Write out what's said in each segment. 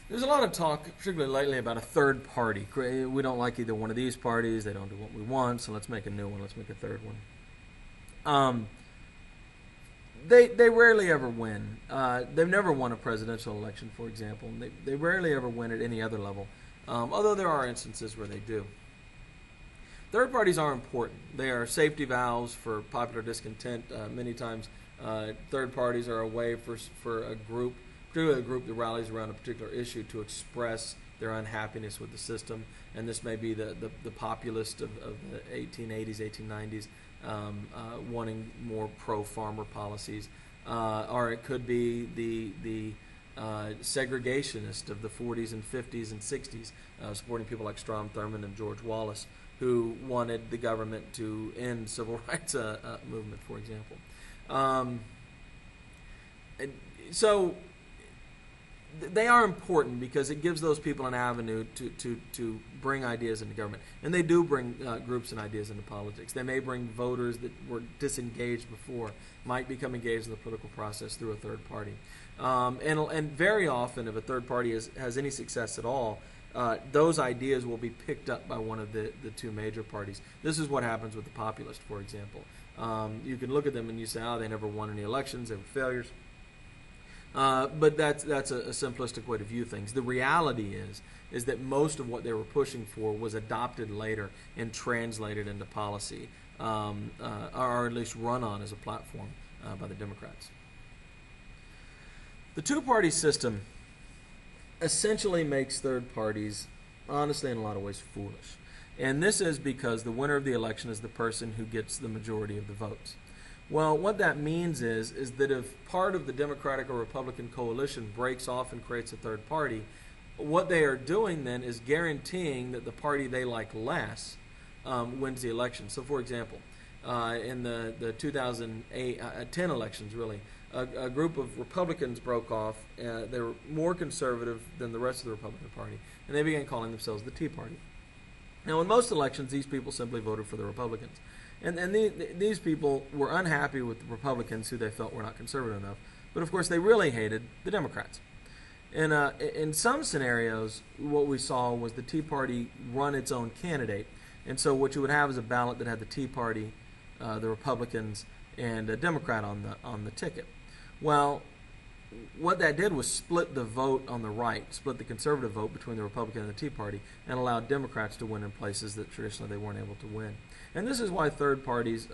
There's a lot of talk, particularly lately, about a third party. We don't like either one of these parties. They don't do what we want, so let's make a new one. Let's make a third one. Um, they rarely ever win. They've never won a presidential election, for example. And they rarely ever win at any other level, although there are instances where they do. Third parties are important. They are safety valves for popular discontent. Many times, third parties are a way for a group, particularly a group that rallies around a particular issue, to express their unhappiness with the system. And this may be the populist of the 1880s, 1890s, wanting more pro-farmer policies, or it could be the segregationist of the 40s and 50s and 60s, supporting people like Strom Thurmond and George Wallace, who wanted the government to end civil rights movement, for example. So they are important because it gives those people an avenue to bring ideas into government. And they do bring groups and ideas into politics. They may bring voters that were disengaged before, might become engaged in the political process through a third party. And very often, if a third party has any success at all, those ideas will be picked up by one of the two major parties. This is what happens with the populist, for example. You can look at them and you say, oh, they never won any elections, they were failures. But that's a simplistic way to view things. The reality is that most of what they were pushing for was adopted later and translated into policy, or at least run on as a platform by the Democrats. The two-party system essentially makes third parties, honestly, in a lot of ways, foolish. And this is because the winner of the election is the person who gets the majority of the votes. Well, what that means is that if part of the Democratic or Republican coalition breaks off and creates a third party, what they are doing then is guaranteeing that the party they like less wins the election. So, for example, in the 2010 elections, really, a group of Republicans broke off. They were more conservative than the rest of the Republican Party, and they began calling themselves the Tea Party. Now, in most elections, these people simply voted for the Republicans. And these people were unhappy with the Republicans, who they felt were not conservative enough. But, of course, they really hated the Democrats. And in some scenarios, what we saw was the Tea Party run its own candidate. And so what you would have is a ballot that had the Tea Party, the Republicans, and a Democrat on the ticket. Well, what that did was split the vote on the right, split the conservative vote between the Republican and the Tea Party, and allowed Democrats to win in places that traditionally they weren't able to win. And this is why third parties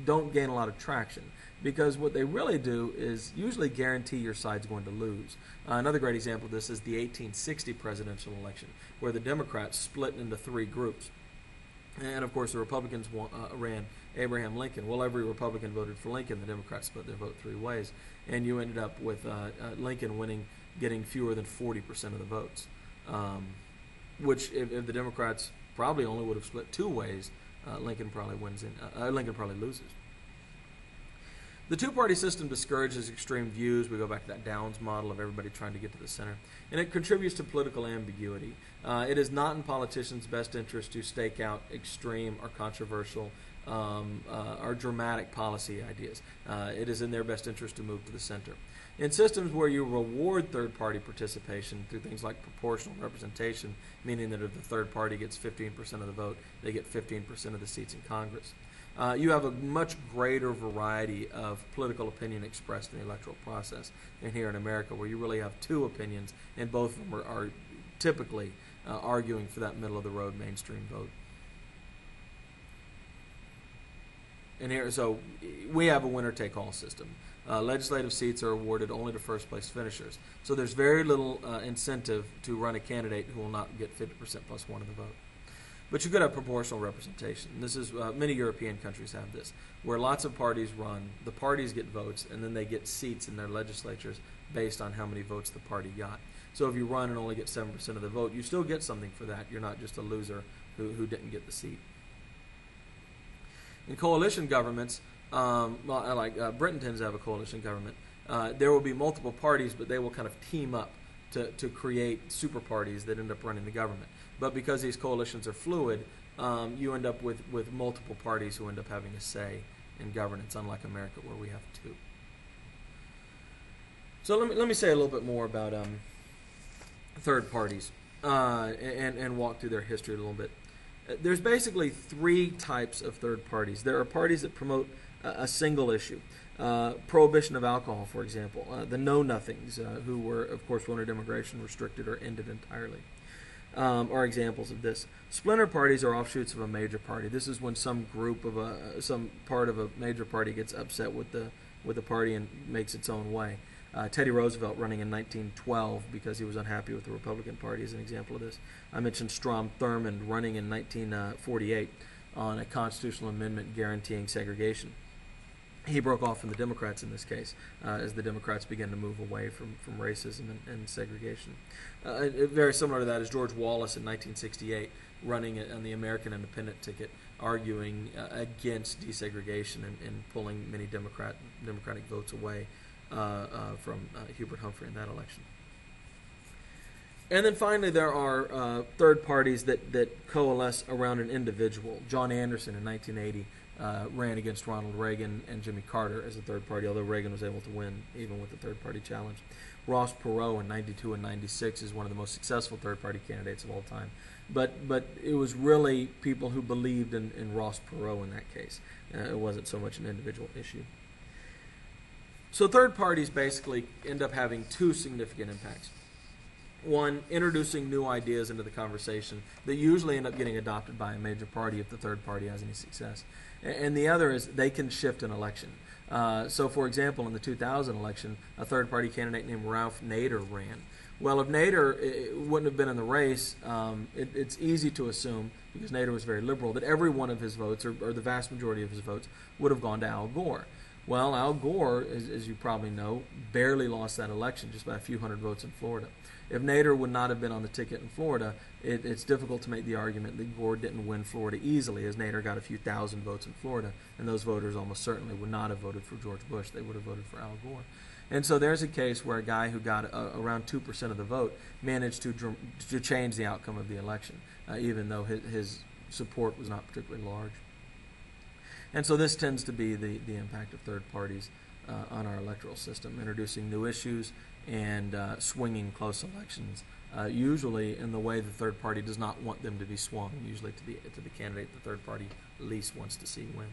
don't gain a lot of traction, because what they really do is usually guarantee your side's going to lose. Another great example of this is the 1860 presidential election, where the Democrats split into three groups. And, of course, the Republicans ran Abraham Lincoln. Well, every Republican voted for Lincoln. The Democrats split their vote three ways. And you ended up with Lincoln getting fewer than 40% of the votes, which if the Democrats probably only would have split two ways, Lincoln probably loses. The two-party system discourages extreme views. We go back to that Downs model of everybody trying to get to the center. And it contributes to political ambiguity. It is not in politicians' best interest to stake out extreme or controversial or dramatic policy ideas. It is in their best interest to move to the center. In systems where you reward third-party participation through things like proportional representation, meaning that if the third party gets 15% of the vote, they get 15% of the seats in Congress. You have a much greater variety of political opinion expressed in the electoral process than here in America, where you really have two opinions, and both of them are typically arguing for that middle-of-the-road mainstream vote. And here, so we have a winner-take-all system. Legislative seats are awarded only to first-place finishers. So there's very little incentive to run a candidate who will not get 50% plus one of the vote. But you could have proportional representation. This is many European countries have this, where lots of parties run. The parties get votes, and then they get seats in their legislatures based on how many votes the party got. So if you run and only get 7% of the vote, you still get something for that. You're not just a loser who didn't get the seat. In coalition governments, Britain tends to have a coalition government, there will be multiple parties, but they will kind of team up to create super parties that end up running the government. But because these coalitions are fluid, you end up with multiple parties who end up having a say in governance, unlike America where we have two. So let me say a little bit more about third parties and walk through their history a little bit. There's basically three types of third parties. There are parties that promote a single issue. Prohibition of alcohol, for example. The Know-Nothings, who were, of course, wanted immigration restricted or ended entirely, are examples of this. Splinter parties are offshoots of a major party. This is when some group of some part of a major party gets upset with the party and makes its own way. Teddy Roosevelt running in 1912 because he was unhappy with the Republican Party is an example of this. I mentioned Strom Thurmond running in 1948 on a constitutional amendment guaranteeing segregation. He broke off from the Democrats in this case as the Democrats began to move away from racism and segregation. Very similar to that is George Wallace in 1968 running on the American Independent ticket, arguing against desegregation and pulling many Democratic votes away from Hubert Humphrey in that election. And then finally, there are third parties that coalesce around an individual. John Anderson in 1980 ran against Ronald Reagan and Jimmy Carter as a third party, although Reagan was able to win even with the third party challenge. Ross Perot in 92 and 96 is one of the most successful third party candidates of all time. But it was really people who believed in Ross Perot in that case. It wasn't so much an individual issue. So third parties basically end up having two significant impacts. One, introducing new ideas into the conversation that usually end up getting adopted by a major party if the third party has any success. And the other is they can shift an election. So, for example, in the 2000 election, a third party candidate named Ralph Nader ran. Well, if Nader wouldn't have been in the race, it's easy to assume, because Nader was very liberal, that every one of his votes, or the vast majority of his votes, would have gone to Al Gore. Well, Al Gore, as you probably know, barely lost that election, just by a few hundred votes in Florida. If Nader would not have been on the ticket in Florida, it's difficult to make the argument that Gore didn't win Florida easily, as Nader got a few thousand votes in Florida, and those voters almost certainly would not have voted for George Bush. They would have voted for Al Gore. And so there's a case where a guy who got around 2% of the vote managed to change the outcome of the election, even though his support was not particularly large. And so this tends to be the impact of third parties on our electoral system, introducing new issues and swinging close elections, usually in the way the third party does not want them to be swung, usually to the candidate the third party least wants to see win.